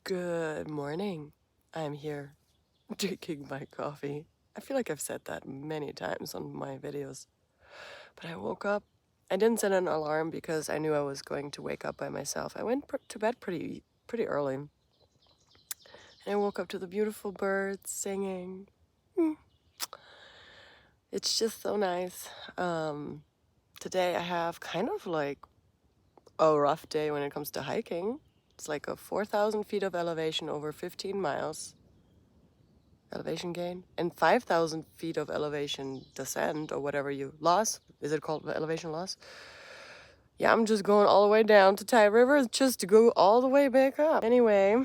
Good morning. I'm here drinking my coffee. I feel like I've said that many times on my videos. But I woke up. I didn't set an alarm because I knew I was going to wake up by myself. I went to bed pretty early. And I woke up to the beautiful birds singing. It's just so nice. Today I have kind of like a rough day when it comes to hiking. It's like a 4,000 feet of elevation over 15 miles. Elevation gain, and 5,000 feet of elevation descent, or whatever you loss. Is it called elevation loss? Yeah, I'm just going all the way down to Thai River just to go all the way back up. Anyway,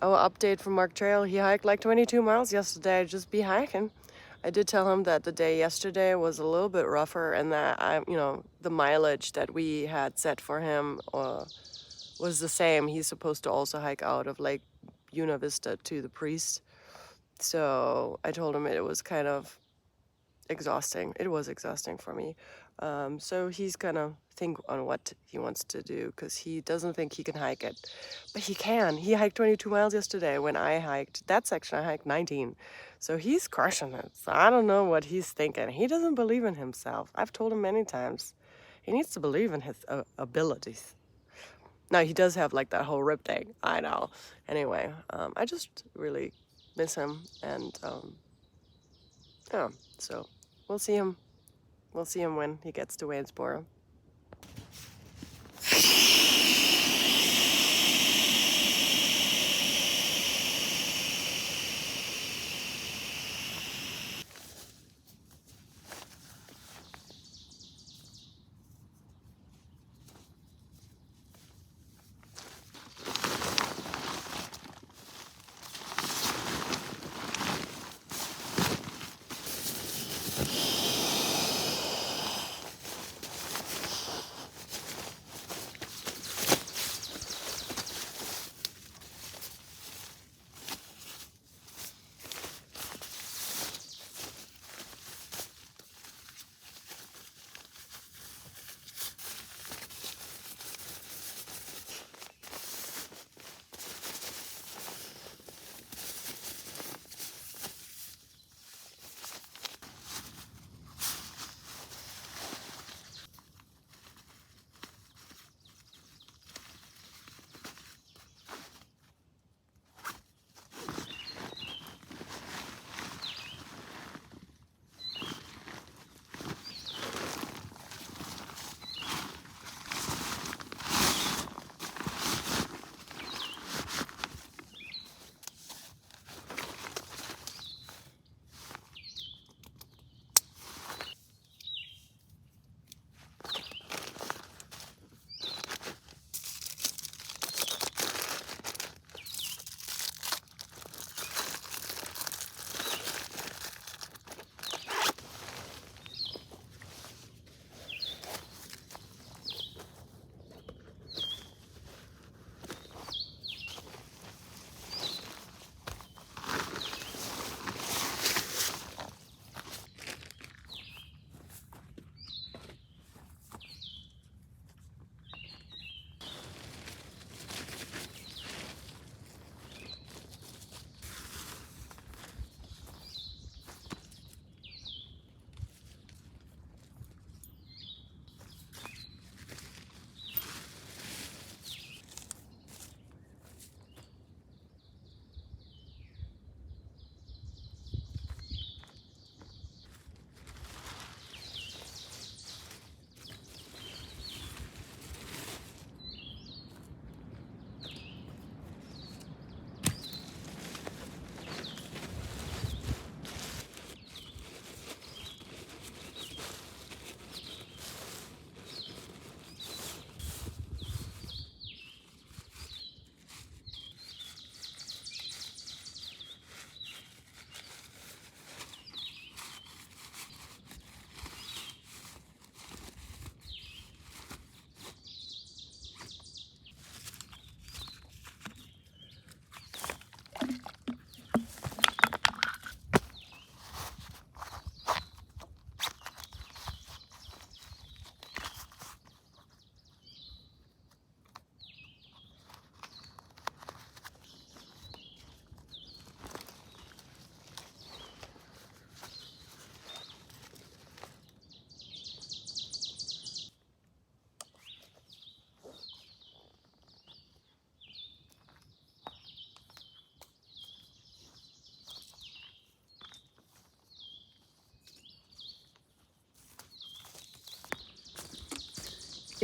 update from Mark Trail. He hiked like 22 miles yesterday. Just be hiking. I did tell him that the day yesterday was a little bit rougher, and that the mileage that we had set for him was the same. He's supposed to also hike out of Lake Una Vista to the Priest. So I told him it was kind of exhausting. It was exhausting for me. So he's gonna think on what he wants to do because he doesn't think he can hike it. But he can. He hiked 22 miles yesterday. When I hiked that section, I hiked 19. So he's crushing it. So I don't know what he's thinking. He doesn't believe in himself. I've told him many times. He needs to believe in his abilities. Now, he does have like that whole rib thing. I know. Anyway, I just really miss him, and yeah, so we'll see him when he gets to Waynesboro.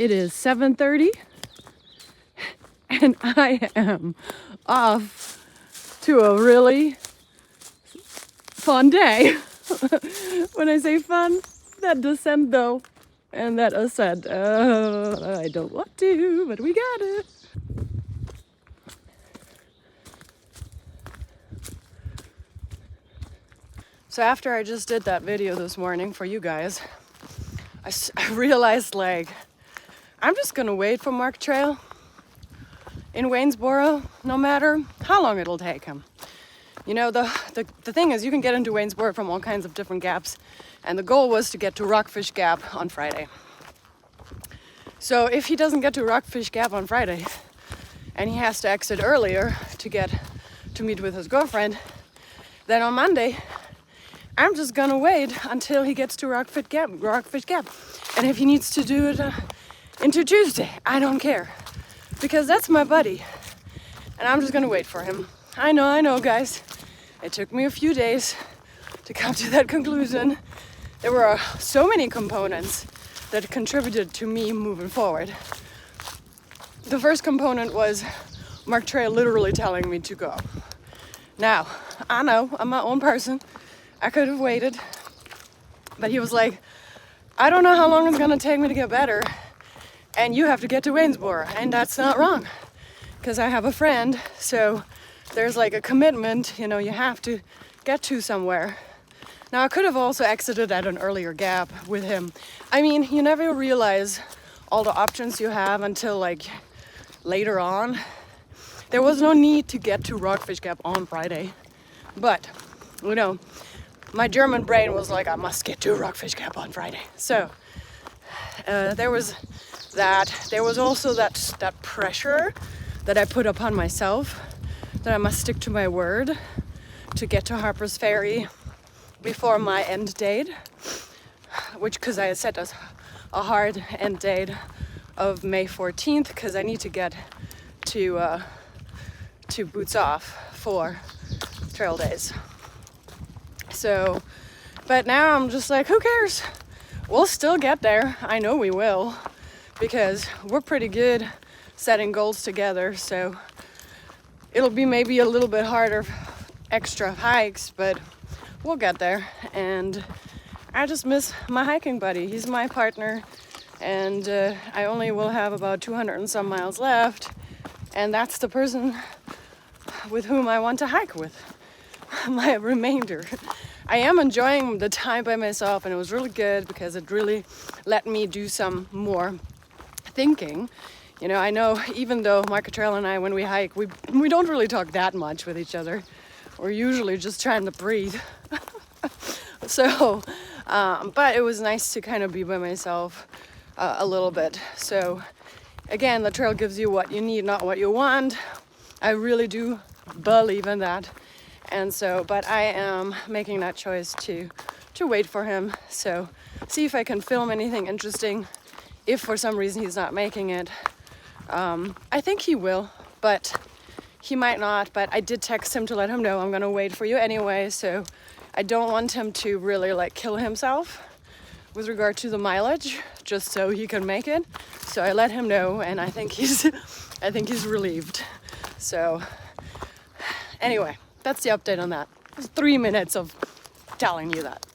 It is 7:30 and I am off to a really fun day. When I say fun, that descent though, and that ascent, I don't want to, but we got it. So after I just did that video this morning for you guys, I realized, like, I'm just gonna wait for Mark Trail in Waynesboro, no matter how long it'll take him. You know, the thing is, you can get into Waynesboro from all kinds of different gaps, and the goal was to get to Rockfish Gap on Friday. So if he doesn't get to Rockfish Gap on Friday, and he has to exit earlier to get to meet with his girlfriend, then on Monday, I'm just gonna wait until he gets to Rockfish Gap. And if he needs to do it into Tuesday, I don't care, because that's my buddy, and I'm just gonna wait for him. I know, guys. It took me a few days to come to that conclusion. There were so many components that contributed to me moving forward. The first component was Mark Trail literally telling me to go. Now, I know, I'm my own person. I could have waited, but he was like, I don't know how long it's gonna take me to get better, and you have to get to Waynesboro, and that's not wrong, because I have a friend, so there's like a commitment, you know, you have to get to somewhere. Now, I could have also exited at an earlier gap with him. I mean, you never realize all the options you have until like later on. There was no need to get to Rockfish Gap on Friday, but, you know, my German brain was like, I must get to Rockfish Gap on Friday. So there was that. There was also that pressure that I put upon myself, that I must stick to my word to get to Harper's Ferry before my end date, which, because I had set a hard end date of May 14th, because I need to get to Boots Off for trail days. So, but now I'm just like, who cares? We'll still get there. I know we will, because we're pretty good setting goals together. So it'll be maybe a little bit harder, extra hikes, but we'll get there. And I just miss my hiking buddy. He's my partner, and I only will have about 200 and some miles left, and that's the person with whom I want to hike with my remainder. I am enjoying the time by myself, and it was really good because it really let me do some more thinking. You know, I know even though Mark Trail and I, when we hike, we don't really talk that much with each other. We're usually just trying to breathe. So, but it was nice to kind of be by myself a little bit. So again, the trail gives you what you need, not what you want. I really do believe in that. And so, but I am making that choice to wait for him. So see if I can film anything interesting. If for some reason he's not making it, I think he will, but he might not. But I did text him to let him know I'm gonna wait for you anyway. So I don't want him to really like kill himself with regard to the mileage, just so he can make it. So I let him know, and I think he's relieved. So anyway, that's the update on that. It was 3 minutes of telling you that.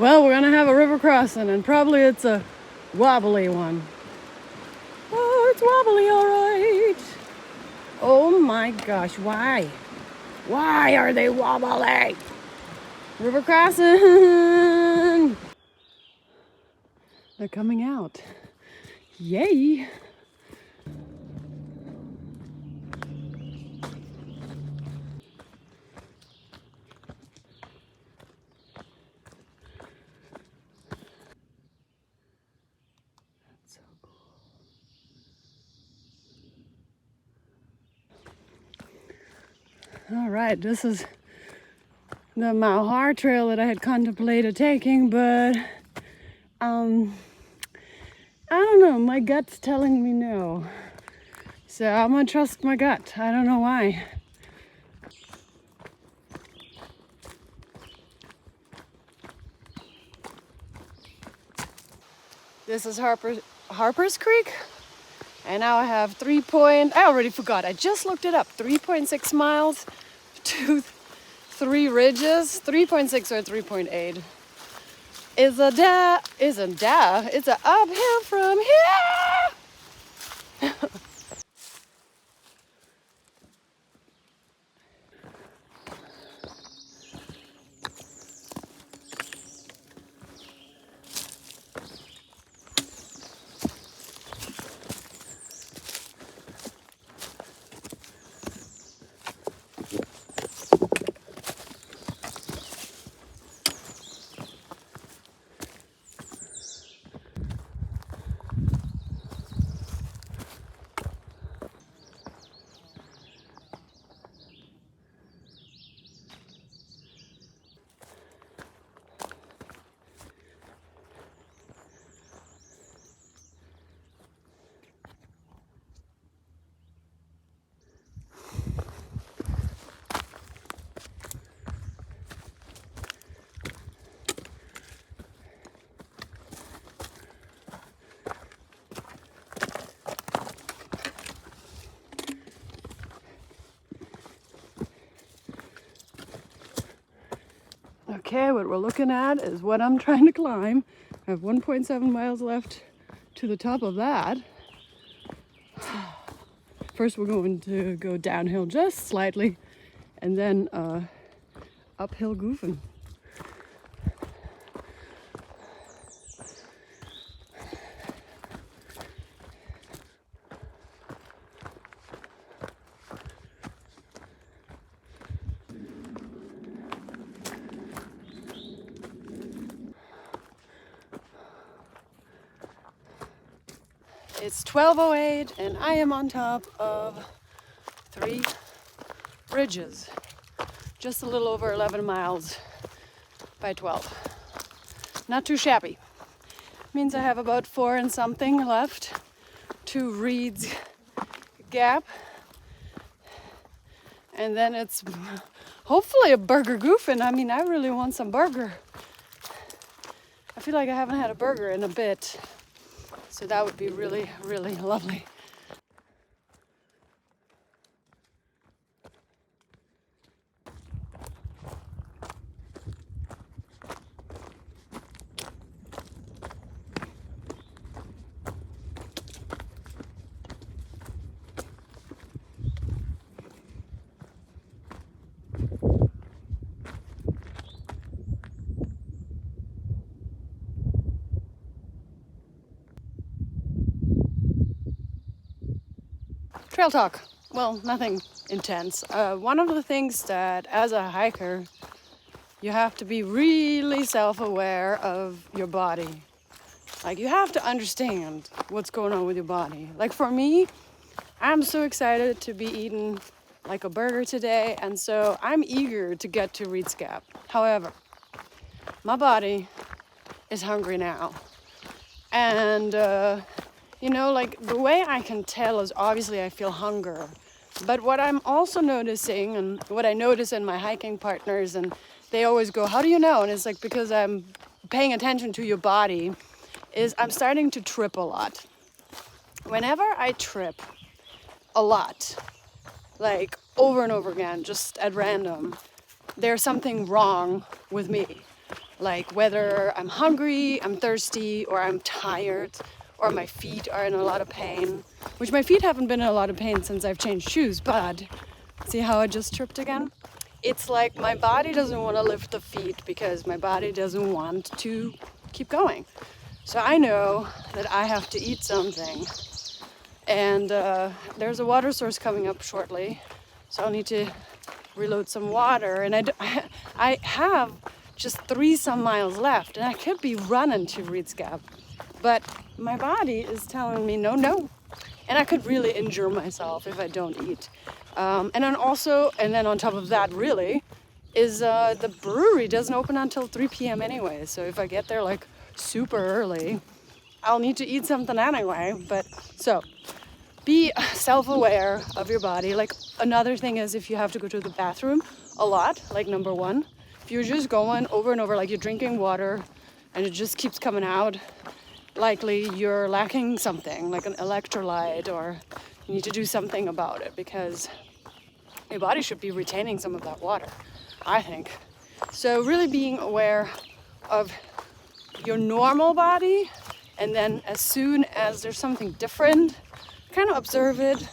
Well, we're gonna have a river crossing, and probably it's a wobbly one. Oh, it's wobbly, all right. Oh my gosh, why? Why are they wobbly? River crossing. They're coming out. Yay. That's so cool. All right, this is the Mile High trail that I had contemplated taking, but I don't know, my gut's telling me no. So I'm gonna trust my gut. I don't know why. This is Harper's Creek, and now I have I already forgot, I just looked it up, 3.6 miles to 3 ridges, 3.6 or 3.8. It's a uphill from here. Okay, what we're looking at is what I'm trying to climb. I have 1.7 miles left to the top of that. First we're going to go downhill just slightly, and then uphill goofing. It's 12:08 and I am on top of 3 ridges, just a little over 11 miles by 12. Not too shabby. Means I have about 4 and something left to Reed's Gap, and then it's hopefully a burger goofing. I mean, I really want some burger. I feel like I haven't had a burger in a bit. So that would be really, really lovely. Trail talk. Well, nothing intense. One of the things that as a hiker, you have to be really self-aware of your body. Like, you have to understand what's going on with your body. Like, for me, I'm so excited to be eating like a burger today, and so I'm eager to get to Reed's Gap. However, my body is hungry now. And you know, like, the way I can tell is obviously I feel hunger. But what I'm also noticing, and what I notice in my hiking partners, and they always go, how do you know? And it's like, because I'm paying attention to your body, is I'm starting to trip a lot. Whenever I trip a lot, like over and over again, just at random, there's something wrong with me. like whether I'm hungry, I'm thirsty, or I'm tired, or my feet are in a lot of pain, which my feet haven't been in a lot of pain since I've changed shoes, but see how I just tripped again? It's like my body doesn't want to lift the feet because my body doesn't want to keep going. So I know that I have to eat something. And there's a water source coming up shortly, so I'll need to reload some water. And I have just 3 some miles left, and I could be running to Reed's Gap, but my body is telling me no, no. And I could really injure myself if I don't eat. And then on top of that, really, is the brewery doesn't open until 3 p.m. anyway. So if I get there like super early, I'll need to eat something anyway. But so be self-aware of your body. Like another thing is if you have to go to the bathroom a lot, like number 1, if you're just going over and over, like you're drinking water and it just keeps coming out, likely you're lacking something like an electrolyte, or you need to do something about it because your body should be retaining some of that water, I think. So really being aware of your normal body, and then as soon as there's something different, kind of observe it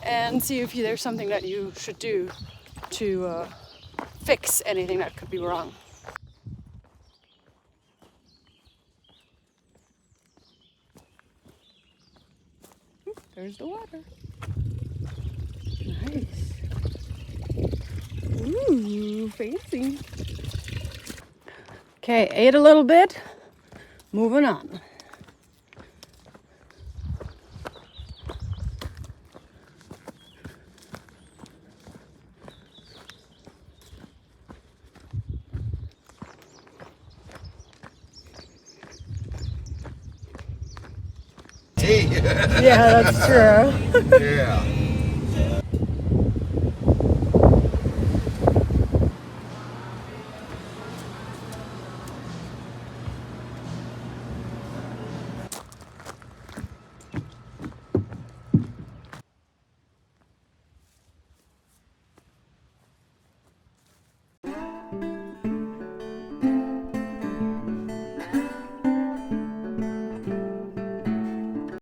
and see if there's something that you should do to fix anything that could be wrong. There's the water. Nice. Ooh, fancy. Okay, ate a little bit. Moving on. Hey. Yeah, that's true. Yeah.